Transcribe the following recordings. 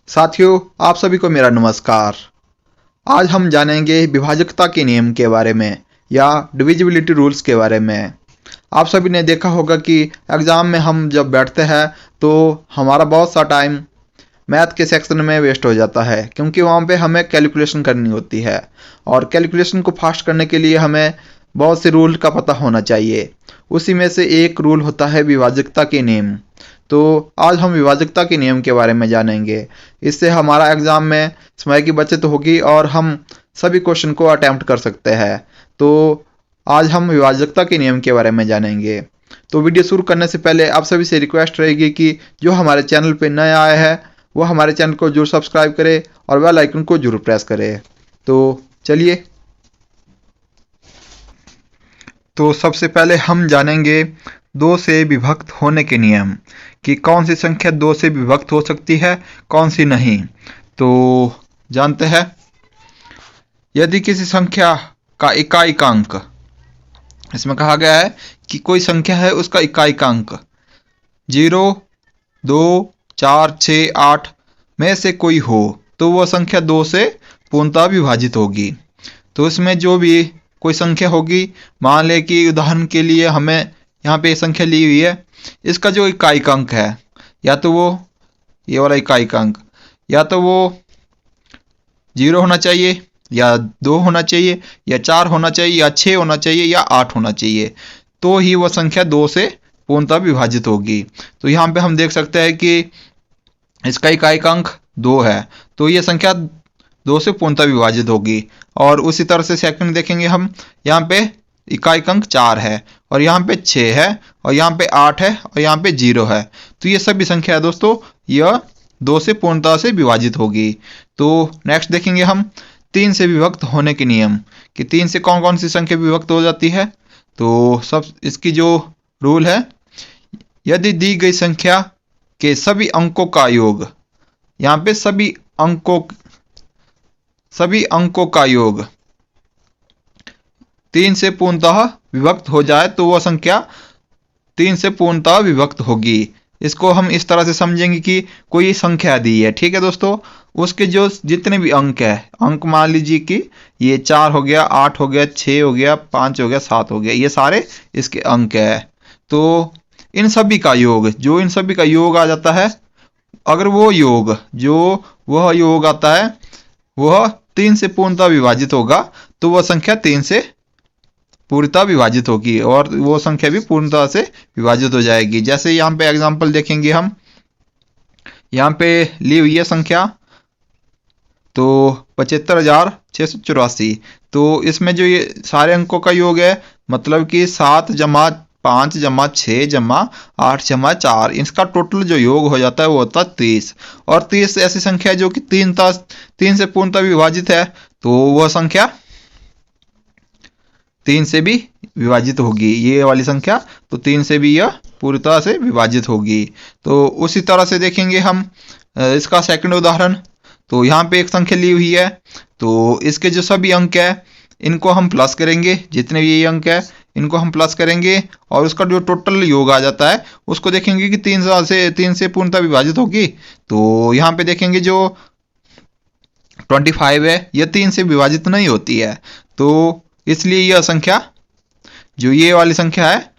साथियों, आप सभी को मेरा नमस्कार। आज हम जानेंगे विभाजकता के नियम के बारे में या डिविजिबिलिटी रूल्स के बारे में। आप सभी ने देखा होगा कि एग्ज़ाम में हम जब बैठते हैं तो हमारा बहुत सा टाइम मैथ के सेक्शन में वेस्ट हो जाता है, क्योंकि वहाँ पे हमें कैलकुलेशन करनी होती है और कैलकुलेशन को फास्ट करने के लिए हमें बहुत से रूल का पता होना चाहिए। उसी में से एक रूल होता है विभाजकता के नियम। तो आज हम विभाजकता के नियम के बारे में जानेंगे। इससे हमारा एग्ज़ाम में समय की बचत होगी और हम सभी क्वेश्चन को अटेम्प्ट कर सकते हैं। तो आज हम विभाजकता के नियम के बारे में जानेंगे। तो वीडियो शुरू करने से पहले आप सभी से रिक्वेस्ट रहेगी कि जो हमारे चैनल पर नया आया है वो हमारे चैनल को जरूर सब्सक्राइब करे और बेल आइकन को जरूर प्रेस करे। तो चलिए, तो सबसे पहले हम जानेंगे दो से विभक्त होने के नियम कि कौन सी संख्या दो से विभक्त हो सकती है, कौन सी नहीं। तो जानते हैं, यदि किसी संख्या का इकाइकांक, इसमें कहा गया है कि कोई संख्या है उसका इकाइकांक 0, 2, 4, 6, 8 में से कोई हो तो वह संख्या 2 से पूर्णतः विभाजित होगी। तो इसमें जो भी कोई संख्या होगी, मान लें कि उदाहरण के लिए हमें यहाँ पे संख्या ली हुई है, इसका जो इकाइकांक है या तो वो ये वाला इकाइकांक या तो वो 0 होना चाहिए या 2 होना चाहिए या 4 होना चाहिए या 6 होना चाहिए या 8 होना चाहिए, तो ही वह संख्या 2 से पूर्णतः विभाजित होगी। तो यहाँ पे हम देख सकते हैं कि इसका इकाइकांक 2 है, तो ये संख्या 2 से पूर्णतः विभाजित होगी। और उसी तरह से सेकंड देखेंगे हम, यहाँ पे इकाइकांक 4 है और यहाँ पे 6 है और यहाँ पे 8 है और यहाँ पे 0 है, तो ये सभी संख्या है दोस्तों, यह 2 से पूर्णतः से विभाजित होगी। तो नेक्स्ट देखेंगे हम 3 से विभक्त होने के नियम कि 3 से कौन कौन सी संख्या विभक्त हो जाती है। तो सब इसकी जो रूल है, यदि दी गई संख्या के सभी अंकों का योग, यहाँ पे सभी अंकों का योग 3 से पूर्णतः विभक्त हो जाए तो वह संख्या 3 से पूर्णतः विभक्त होगी। इसको हम इस तरह से समझेंगे कि कोई संख्या दी है, ठीक है दोस्तों, उसके जो जितने भी अंक है, अंक मान लीजिए कि ये 4 हो गया, 8 हो गया, 6 हो गया, 5 हो गया, 7 हो गया, ये सारे इसके अंक है। तो इन सभी का योग, जो इन सभी का योग आ जाता है, अगर वो योग वह योग आता है वह 3 से पूर्णतः विभाजित होगा तो वह संख्या 3 से पूर्णतः विभाजित होगी और वो संख्या भी पूर्णतः से विभाजित हो जाएगी। जैसे यहाँ पे एग्जांपल देखेंगे हम, यहाँ पे ली हुई है संख्या तो 75,684, तो इसमें जो ये सारे अंकों का योग है, मतलब कि 7 जमा 5 जमा 6 जमा 8 जमा 4, इसका टोटल जो योग हो जाता है वो होता है 30। और 30 ऐसी संख्या है जो कि 3 से पूर्णतः विभाजित है, तो वह संख्या 3 से भी विभाजित होगी, ये वाली संख्या तो 3 से भी यह पूरी तरह से विभाजित होगी। तो उसी तरह से देखेंगे हम इसका सेकंड उदाहरण। तो यहाँ पे एक संख्या ली हुई है, तो इसके जो सभी अंक है इनको हम प्लस करेंगे, जितने भी ये अंक है इनको हम प्लस करेंगे और उसका जो टोटल योग आ जाता है उसको देखेंगे कि 3 से पूर्णतः विभाजित होगी। तो यहाँ पे देखेंगे जो 25 है यह 3 से विभाजित नहीं होती है, तो इसलिए यह संख्या, जो ये वाली संख्या है,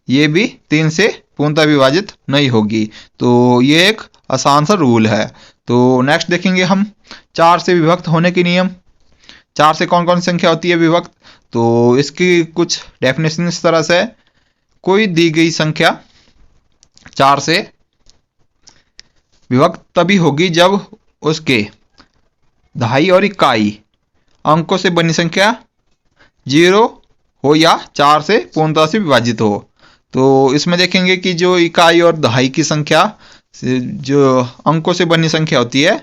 ये भी 3 से पूर्णतः विभाजित नहीं होगी। तो ये एक आसान सा रूल है। तो नेक्स्ट देखेंगे हम 4 से विभक्त होने के नियम। 4 से कौन कौन सी संख्या होती है विभक्त, तो इसकी कुछ डेफिनेशन इस तरह से है, कोई दी गई संख्या 4 से विभक्त तभी होगी जब उसके दहाई और इकाई अंकों से बनी संख्या 0 हो या 4 से पूर्णतः से विभाजित हो। तो इसमें देखेंगे कि जो इकाई और दहाई की संख्या जो अंकों से बनी संख्या होती है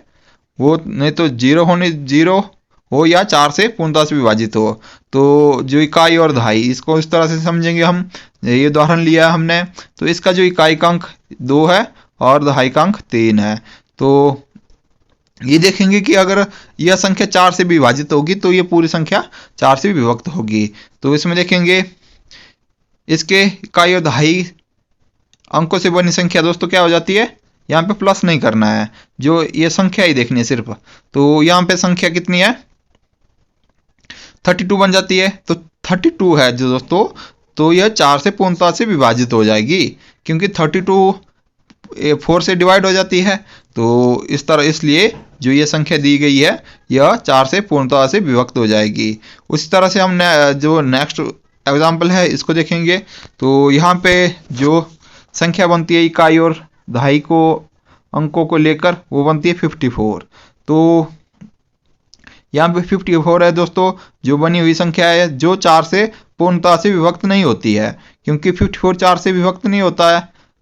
वो नहीं तो 0 हो या 4 से पूर्णतः से विभाजित हो। तो जो इकाई और दहाई, इसको इस तरह से समझेंगे हम, ये उदाहरण लिया है हमने, तो इसका जो इकाइकांक 2 है और दहाइकांक 3 है। तो ये देखेंगे कि अगर यह संख्या 4 से विभाजित होगी तो ये पूरी संख्या 4 से विभक्त होगी। तो इसमें देखेंगे इसके इकाई और दहाई अंकों से बनी संख्या दोस्तों क्या हो जाती है, यहाँ पे प्लस नहीं करना है, जो ये संख्या ही देखनी है सिर्फ। तो यहाँ पे संख्या कितनी है, 32 बन जाती है। तो 32 है जो दोस्तों, तो यह 4 से पूर्णतः से विभाजित हो जाएगी, क्योंकि 32 4 से डिवाइड हो जाती है। तो इस तरह, इसलिए जो ये संख्या दी गई है यह 4 से पूर्णतः से विभक्त हो जाएगी। उसी तरह से हम जो नेक्स्ट एग्जाम्पल है इसको देखेंगे। तो यहाँ पे जो संख्या बनती है इकाई और दहाई को अंकों को लेकर, वो बनती है 54। तो यहाँ पे 54 है दोस्तों, जो बनी हुई संख्या है, जो 4 से पूर्णतः से विभक्त नहीं होती है, क्योंकि 54 4 से विभक्त नहीं होता है।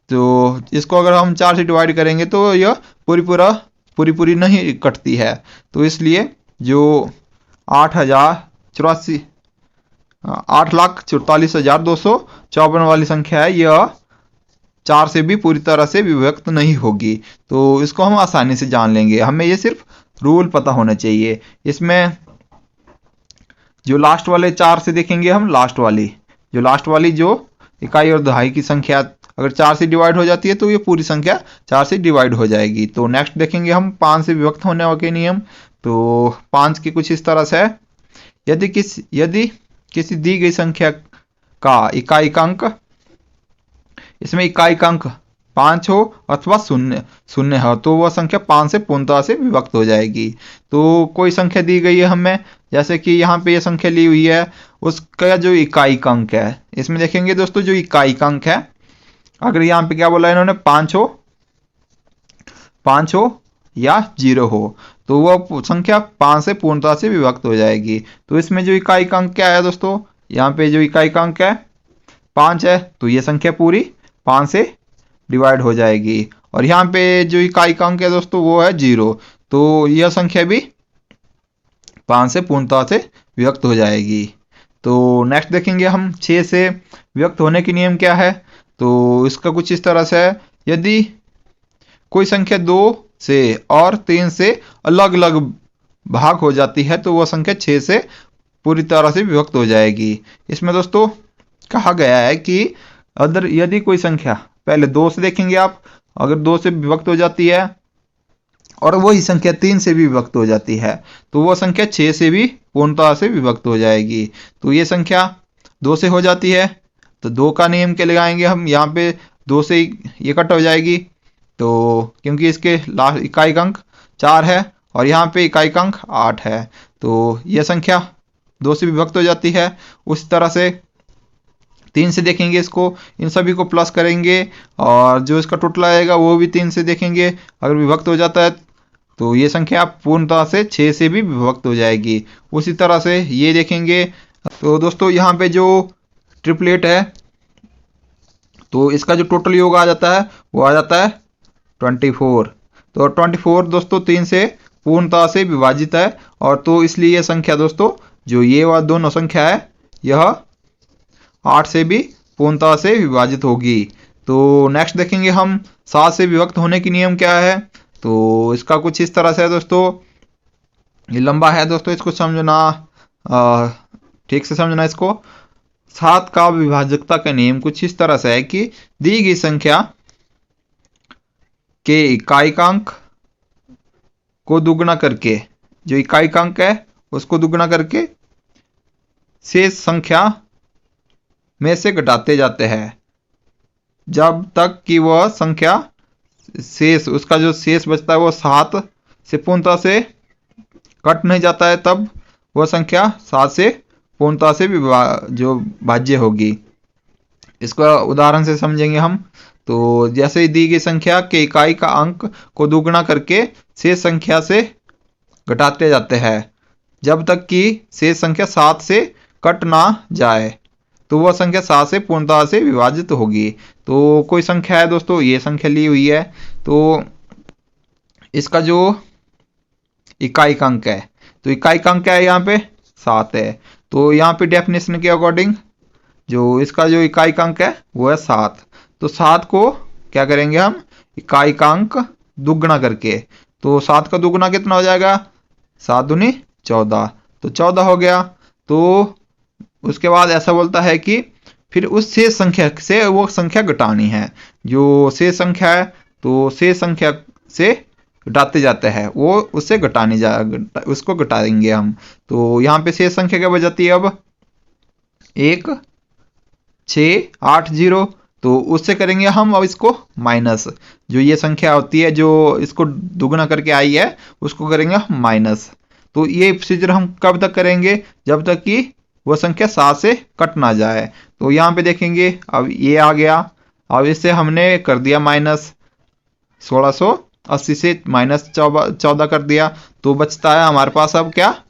तो इसको अगर हम 4 से डिवाइड करेंगे तो यह पूरी नहीं कटती है। तो इसलिए जो 8,44,254 वाली संख्या है, यह 4 से भी पूरी तरह से विभक्त नहीं होगी। तो इसको हम आसानी से जान लेंगे, हमें ये सिर्फ रूल पता होना चाहिए। इसमें जो लास्ट वाले 4 से देखेंगे हम, लास्ट वाली जो इकाई और दहाई की संख्या अगर 4 से डिवाइड हो जाती है तो ये पूरी संख्या 4 से डिवाइड हो जाएगी। तो नेक्स्ट देखेंगे हम 5 से विभक्त होने के नियम। तो 5 की कुछ इस तरह से है, यदि किसी दी गई संख्या का इकाई अंक, इसमें इकाई अंक 5 हो अथवा शून्य हो, तो वह संख्या 5 से पूर्णतः से विभक्त हो जाएगी। तो कोई संख्या दी गई है हमें, जैसे कि यहाँ पे ये संख्या ली हुई है, उसका जो इकाई अंक है, इसमें देखेंगे दोस्तों जो इकाई अंक है, अगर यहाँ पे क्या बोला इन्होंने, 5 हो या 0 हो, तो वह संख्या 5 से पूर्णतः से विभक्त हो जाएगी। तो इसमें जो इकाई अंक क्या है दोस्तों, यहाँ पे जो इकाई अंक है 5 है, तो ये संख्या पूरी 5 से डिवाइड हो जाएगी। और यहाँ पे जो इकाई अंक है दोस्तों वो है 0, तो यह संख्या भी 5 से पूर्णतः से विभक्त हो जाएगी। तो नेक्स्ट देखेंगे हम 6 से विभक्त होने के नियम क्या है। तो इसका कुछ इस तरह से है, यदि कोई संख्या 2 से और 3 से अलग अलग भाग हो जाती है तो वह संख्या 6 से पूरी तरह से विभक्त हो जाएगी। इसमें दोस्तों कहा गया है कि अगर यदि कोई संख्या, पहले 2 से देखेंगे आप, अगर 2 से विभक्त हो जाती है और वही संख्या 3 से भी विभक्त हो जाती है तो वह संख्या 6 से भी पूर्णतः से विभक्त हो जाएगी। तो ये संख्या 2 से हो जाती है तो 2 का नियम के लगाएंगे हम, यहाँ पे 2 से ये कट हो जाएगी, तो क्योंकि इसके लास्ट इकाई अंक 4 है और यहाँ पे इकाई अंक 8 है, तो यह संख्या 2 से विभक्त हो जाती है। उस तरह से 3 से देखेंगे इसको, इन सभी को प्लस करेंगे और जो इसका टोटल आएगा वो भी 3 से देखेंगे, अगर विभक्त हो जाता है तो ये संख्या पूर्णतः से 6 से भी विभक्त हो जाएगी। उसी तरह से ये देखेंगे, तो दोस्तों यहाँ पे जो ट्रिपलेट है तो इसका जो टोटल योग आ जाता है वो आ जाता है 24। तो 24 दोस्तों 3 से पूर्णतः से विभाजित है, और तो इसलिए यह संख्या दोस्तों, जो ये वाला दोनों संख्या है, यह 8 से भी पूर्णतः से विभाजित होगी। तो नेक्स्ट देखेंगे हम 7 से विभक्त होने की नियम क्या है। तो इसका कुछ इस तरह से है दोस्तों, ये लंबा है दोस्तों, इसको समझना, ठीक से समझना इसको। 7 का विभाजकता का नियम कुछ इस तरह से है कि दी गई संख्या के इकाई अंक को दुगना करके, जो इकाई अंक है उसको दुगना करके शेष संख्या में से घटाते जाते हैं, जब तक कि वह संख्या शेष, उसका जो शेष बचता है वो 7 से पूर्णतः से कट नहीं जाता है, तब वह संख्या 7 से पूर्णतः से जो भाज्य होगी। इसको उदाहरण से समझेंगे हम। तो जैसे ही दी गई संख्या के इकाई का अंक को दुगना करके शेष संख्या से घटाते जाते हैं, जब तक कि शेष संख्या 7 से कट ना जाए, तो वह संख्या 7 से पूर्णतः से विभाजित होगी। तो कोई संख्या है दोस्तों, ये संख्या ली हुई है, तो इसका जो इकाई अंक है, तो इकाई अंक क्या है यहाँ पे 7 है। तो यहाँ पे डेफिनेशन के अकॉर्डिंग जो इसका जो इकाई अंक है वो है 7। तो 7 को क्या करेंगे हम, इकाई अंक दुगना करके, तो 7 का दुगना कितना हो जाएगा, 7 दूनी 14, तो 14 हो गया। तो उसके बाद ऐसा बोलता है कि फिर उस शेष संख्या से वो संख्या घटानी है, जो शेष संख्या है तो शेष संख्या से घटाते जाते हैं, वो उससे उसको घटाएंगे हम। तो यहाँ पे शेष संख्या क्या बच जाती है अब 1680, तो उससे करेंगे हम अब इसको माइनस। जो ये संख्या होती है जो इसको दुगना करके आई है उसको करेंगे हम माइनस। तो ये प्रोसीजर हम कब तक करेंगे, जब तक कि वह संख्या 7 से कट ना जाए। तो यहाँ पे देखेंगे अब ये आ गया, अब इससे हमने कर दिया माइनस 1680 से माइनस 14 कर दिया, तो बचता है हमारे पास अब क्या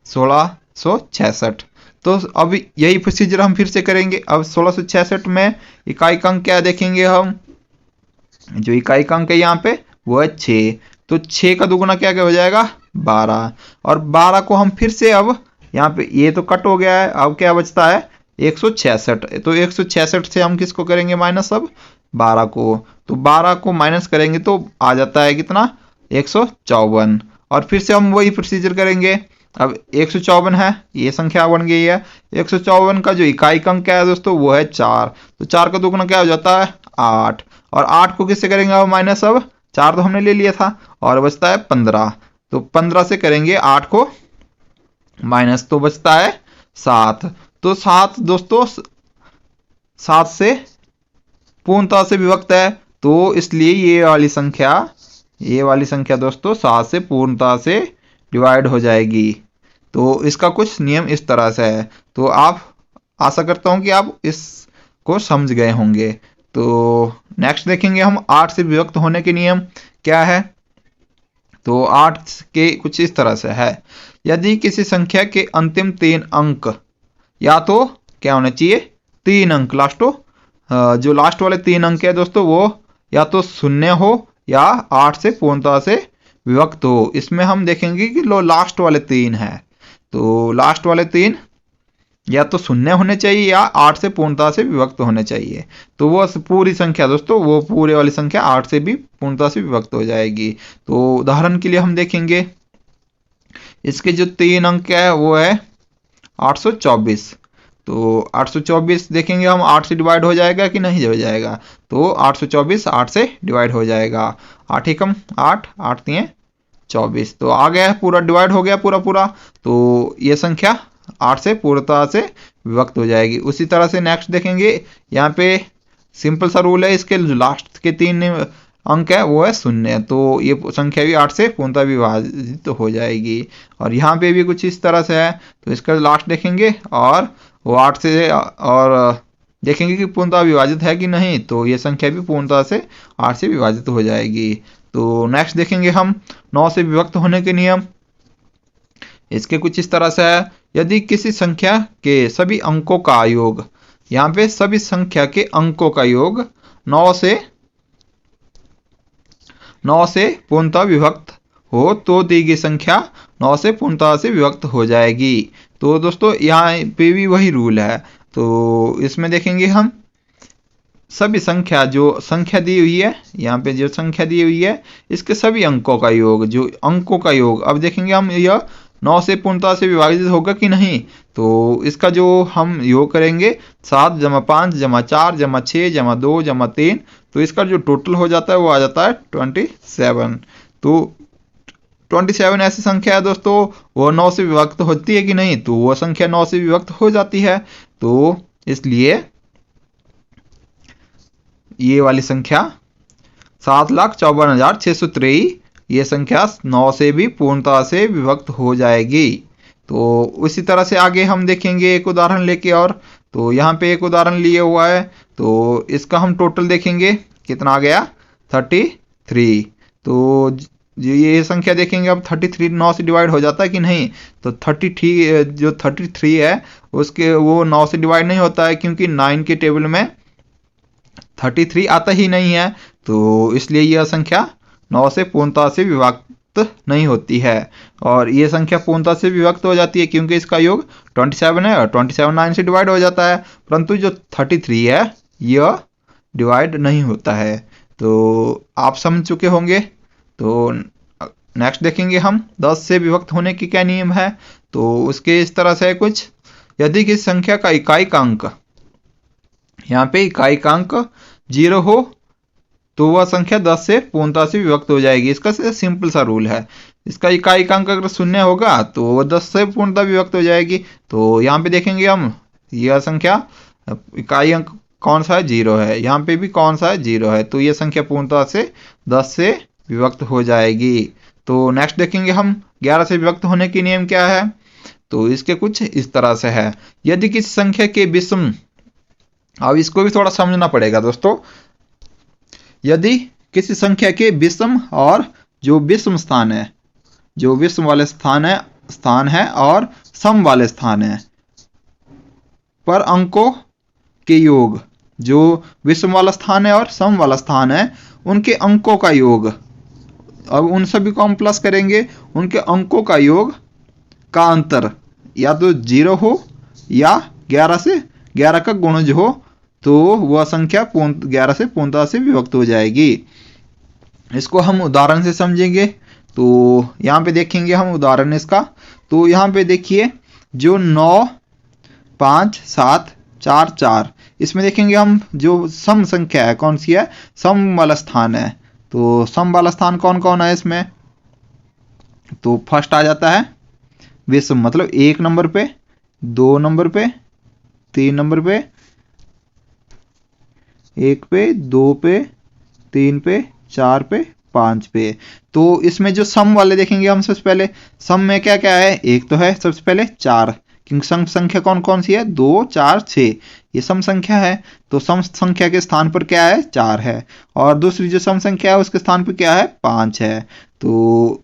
1666। तो अब यही प्रोसीजर हम फिर से करेंगे। अब 1666 में इकाई अंक क्या देखेंगे हम, जो इकाई अंक है यहाँ पे वो है 6, तो 6 का दुगुना क्या क्या हो जाएगा 12, और 12 को हम फिर से अब यहाँ पे ये तो कट हो गया है, अब क्या बचता है 166। तो 166 से हम किसको करेंगे माइनस अब 12 को, तो 12 को माइनस करेंगे तो आ जाता है कितना 154, और फिर से हम वही प्रोसीजर करेंगे। अब 154 है, ये संख्या बन गई है। 154 का जो इकाई अंक क्या है दोस्तों वो है 4, तो 4 का दुगुना क्या हो जाता है 8, और 8 को किससे करेंगे अब माइनस, अब 4 तो हमने ले लिया था और बचता है 15, तो 15 से करेंगे 8 को माइनस, तो बचता है 7। तो 7 दोस्तों 7 से पूर्णतः से विभक्त है, तो इसलिए ये वाली संख्या दोस्तों 7 से पूर्णतः से डिवाइड हो जाएगी। तो इसका कुछ नियम इस तरह से है, तो आप आशा करता हूं कि आप इसको समझ गए होंगे। तो नेक्स्ट देखेंगे हम 8 से विभक्त होने के नियम क्या है। तो 8 के कुछ इस तरह से है, यदि किसी संख्या के अंतिम 3 अंक या तो क्या होना चाहिए 3 अंक जो लास्ट वाले 3 अंक है दोस्तों वो या तो शून्य हो या 8 से पूर्णतः से विभक्त हो। इसमें हम देखेंगे कि लास्ट वाले 3 है, तो लास्ट वाले 3 या तो शून्य होने चाहिए या 8 से पूर्णतः से विभक्त होने चाहिए। तो वो पूरी संख्या दोस्तों, वो पूरे वाली संख्या 8 से भी पूर्णतः से विभक्त हो जाएगी। तो उदाहरण के लिए हम देखेंगे इसके जो 3 अंक है वो है 824, तो 824 देखेंगे हम 8 से डिवाइड हो जाएगा कि नहीं हो जाएगा, तो 824 8 से डिवाइड हो जाएगा, 8 एकम 8, 8 3 24, तो आ गया पूरा डिवाइड हो गया पूरा। तो ये संख्या 8 से पूर्णतः से विभक्त हो जाएगी। उसी तरह से नेक्स्ट देखेंगे, यहाँ पे सिंपल सा रूल है, इसके लास्ट के 3 अंक है वो है शून्य, तो ये संख्या भी 8 से पूर्णतः विभाजित हो जाएगी। और यहाँ पे भी कुछ इस तरह से है, तो इसका लास्ट देखेंगे और वो 8 से और देखेंगे कि पूर्णतः विभाजित है कि नहीं, तो ये संख्या भी पूर्णतः से 8 से विभाजित हो जाएगी। तो नेक्स्ट देखेंगे हम 9 से विभक्त होने के नियम। इसके कुछ इस तरह से है, यदि किसी संख्या के सभी अंकों का योग, यहाँ पे सभी संख्या के अंकों का योग 9 से पूर्णतः विभक्त हो तो दी गई संख्या 9 से पूर्णतः से विभक्त हो जाएगी। तो दोस्तों यहाँ पे भी वही रूल है, तो इसमें देखेंगे हम सभी संख्या जो संख्या दी हुई है, यहाँ पे जो संख्या दी हुई है इसके सभी अंकों का योग, जो अंकों का योग, अब देखेंगे हम यह 9 से पूर्णतः से विभाजित होगा कि नहीं। तो इसका जो हम योग करेंगे 7 + 5 + 4 + 6 + 2 + 3, तो इसका जो टोटल हो जाता है वो आ जाता है 27। तो 27 ऐसी संख्या है दोस्तों वो 9 से विभक्त होती है कि नहीं, तो वो संख्या 9 से विभक्त हो जाती है। तो इसलिए ये वाली संख्या 7,54,623 ये संख्या 9 से भी पूर्णतः से विभक्त हो जाएगी। तो उसी तरह से आगे हम देखेंगे एक उदाहरण लेके, और तो यहाँ पे एक उदाहरण लिए हुआ है, तो इसका हम टोटल देखेंगे कितना आ गया 33। तो ये संख्या देखेंगे अब 33 9 से डिवाइड हो जाता है कि नहीं, तो 33 है उसके वो 9 से डिवाइड नहीं होता है, क्योंकि 9 के टेबल में 33 आता ही नहीं है, तो इसलिए यह संख्या 9 से पूर्णतः से विभक्त नहीं होती है। और ये संख्या पूर्णतः से विभक्त हो जाती है क्योंकि इसका योग 27 है और 27 9 से डिवाइड हो जाता है, परंतु जो 33 है यह डिवाइड नहीं होता है। तो आप समझ चुके होंगे। तो नेक्स्ट देखेंगे हम 10 से विभक्त होने के क्या नियम है। तो उसके इस तरह से कुछ, यदि किसी संख्या का इकाई का अंक, यहाँ पे इकाई का अंक 0 हो तो वह संख्या 10 से पूर्णतः से विभक्त हो जाएगी। इसका सिंपल सा रूल है। इसका इकाई अंक अगर शून्य होगा तो वह 10 से पूर्णतः विभक्त हो जाएगी। तो यहाँ पे देखेंगे हम, यह संख्या इकाई अंक कौन सा है, 0 है। यहाँ पे भी कौन सा है, 0 है। तो यह संख्या पूर्णतः से 10 से विभक्त हो जाएगी। तो नेक्स्ट देखेंगे हम 11 से विभक्त होने की नियम क्या है। तो इसके कुछ इस तरह से है। यदि किसी संख्या के विषम, अब इसको भी थोड़ा समझना पड़ेगा दोस्तों। यदि किसी संख्या के विषम और जो विषम स्थान है, जो विषम वाले स्थान है और सम वाले स्थान है पर अंकों के योग, जो विषम वाला स्थान है और सम वाला स्थान है उनके अंकों का योग, अब उन सभी को हम प्लस करेंगे, उनके अंकों का योग का अंतर या तो 0 हो या 11 का गुणज हो, तो वह संख्या 11 से पूर्णतः से विभक्त हो जाएगी। इसको हम उदाहरण से समझेंगे। तो यहाँ पे देखेंगे हम उदाहरण इसका। तो यहाँ पे देखिए जो 9, 5, 7, 4, 4, इसमें देखेंगे हम जो सम संख्या है कौन सी है, सम वाला स्थान है। तो सम वाला स्थान कौन कौन है इसमें, तो फर्स्ट आ जाता है विषम, मतलब 1 नंबर पे, 2 नंबर पे, 3 नंबर पे, 1 पे, 2 पे, 3 पे, 4 पे, 5 पे। तो इसमें जो सम वाले देखेंगे हम सबसे पहले, सम में क्या क्या है, एक तो है सबसे पहले 4, क्योंकि सम संख्या कौन कौन सी है, 2, 4, 6, ये सम संख्या है। तो सम संख्या के स्थान पर क्या है, 4 है। और दूसरी जो सम संख्या है उसके स्थान पर क्या है, 5 है। तो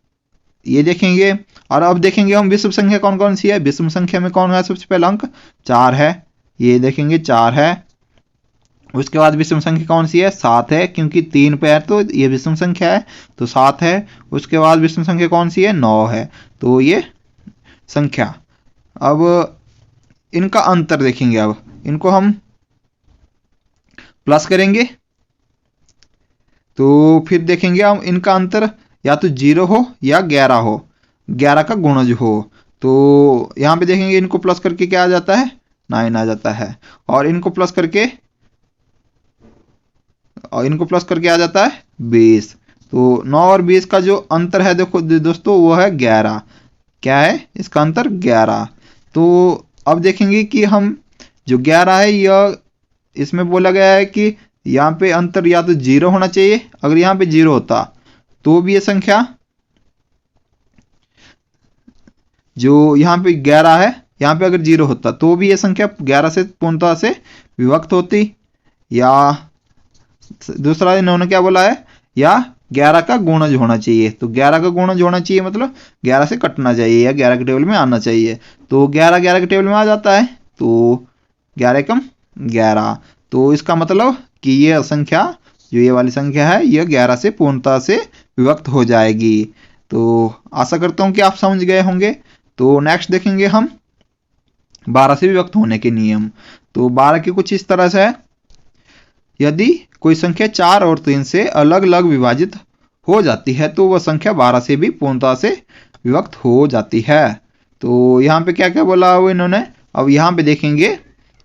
ये देखेंगे। और अब देखेंगे हम विषम संख्या कौन कौन सी है। विषम संख्या में कौन है सबसे पहला अंक, 4 है, ये देखेंगे 4 है। उसके बाद विषम संख्या कौन सी है, 7 है, क्योंकि 3 पे है तो ये विषम संख्या है, तो 7 है। उसके बाद विषम संख्या कौन सी है, 9 है। तो ये संख्या, अब इनका अंतर देखेंगे। अब इनको हम प्लस करेंगे तो फिर देखेंगे हम इनका अंतर या तो 0 हो या 11 हो, 11 का गुणज हो। तो यहाँ पे देखेंगे इनको प्लस करके क्या आ जाता है, 9 आ जाता है। और इनको प्लस करके आ जाता है 20। तो 9 और 20 का जो अंतर है देखो दोस्तों, वो है 11। क्या है इसका अंतर, 11। तो अब देखेंगे कि हम जो 11 है यह इसमें बोला गया है कि यहाँ पे अंतर या तो 0 होना चाहिए। अगर यहाँ पे 0 होता तो भी ये संख्या, जो यहाँ पे 11 है, यहाँ पे अगर 0 होता तो भी ये संख्या 11 से पूर्णतः से विभक्त होती। या दूसरा इन्होंने क्या बोला है, या 11 का गुणज होना चाहिए। तो 11 का गुणज होना चाहिए मतलब 11 से कटना चाहिए या 11 के टेबल में आना चाहिए। तो 11 के टेबल में आ जाता है, तो 11 कम 11। तो इसका मतलब कि ये संख्या, जो ये वाली संख्या है, यह 11 से पूर्णतः से विभक्त हो जाएगी। तो आशा करता हूं कि आप समझ गए होंगे। तो नेक्स्ट देखेंगे हम 12 से विभक्त होने के नियम। तो 12 के कुछ इस तरह से है। यदि कोई संख्या 4 और 3 से अलग अलग विभाजित हो जाती है तो वह संख्या 12 से भी पूर्णतः से विभक्त हो जाती है। तो यहाँ पे क्या क्या बोला हुआ इन्होंने। अब यहाँ पे देखेंगे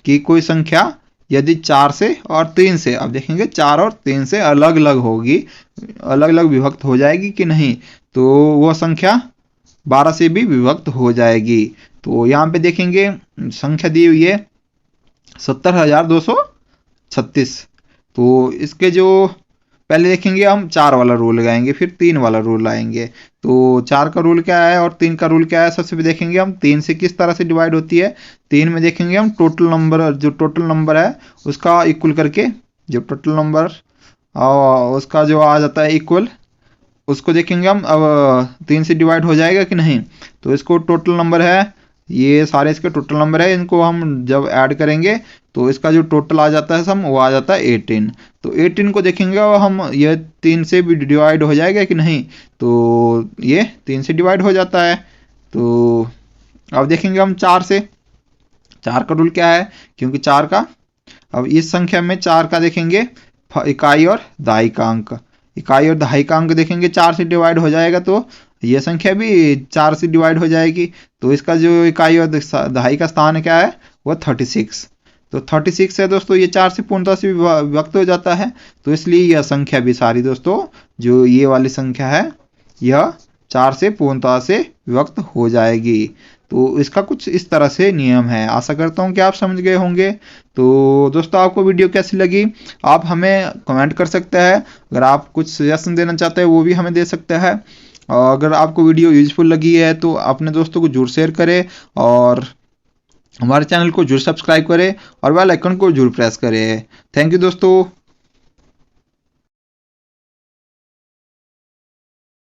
कि कोई संख्या यदि 4 से और 3 से, अब देखेंगे 4 और 3 से अलग अलग होगी, अलग अलग विभक्त हो जाएगी कि नहीं, तो वह संख्या 12 से भी विभक्त हो जाएगी। तो यहाँ पे देखेंगे संख्या दी हुई है 70,236। तो इसके जो पहले देखेंगे हम 4 वाला रूल लगाएंगे, फिर 3 वाला रूल लाएंगे। तो 4 का रूल क्या है और 3 का रूल क्या है, सबसे पहले देखेंगे हम 3 से किस तरह से डिवाइड होती है। 3 में देखेंगे हम टोटल नंबर, जो टोटल नंबर है उसका इक्वल करके, जो टोटल नंबर उसका जो आ जाता है इक्वल, उसको देखेंगे हम। अब 3 से डिवाइड हो जाएगा कि नहीं, तो इसको टोटल नंबर है, ये सारे इसके टोटल नंबर है, इनको हम जब ऐड करेंगे तो इसका जो टोटल आ जाता है सम, वो आ जाता है 18। तो 18 को देखेंगे और हम, ये 3 से भी डिवाइड हो जाएगा कि नहीं, तो ये 3 से डिवाइड हो जाता है। तो अब देखेंगे हम 4 से, 4 का रूल क्या है, क्योंकि 4 का, अब इस संख्या में 4 का देखेंगे इकाई और दहाई का अंक, इकाई और दहाई का अंक देखेंगे 4 से डिवाइड हो जाएगा तो ये संख्या भी 4 से डिवाइड हो जाएगी। तो इसका जो इकाई और दहाई का स्थान क्या है, वो 36। तो 36 है दोस्तों, ये 4 से पूर्णतः से विभक्त हो जाता है, तो इसलिए यह संख्या भी सारी दोस्तों, जो ये वाली संख्या है, यह 4 से पूर्णतः से विभक्त हो जाएगी। तो इसका कुछ इस तरह से नियम है। आशा करता हूँ कि आप समझ गए होंगे। तो दोस्तों, आपको वीडियो कैसी लगी आप हमें कमेंट कर सकते हैं। अगर आप कुछ सजेशन देना चाहते हैं वो भी हमें दे सकते हैं। और अगर आपको वीडियो यूजफुल लगी है तो अपने दोस्तों को जरूर शेयर करें और हमारे चैनल को जरूर सब्सक्राइब करें और बेल आइकन को जरूर प्रेस करें। थैंक यू दोस्तों।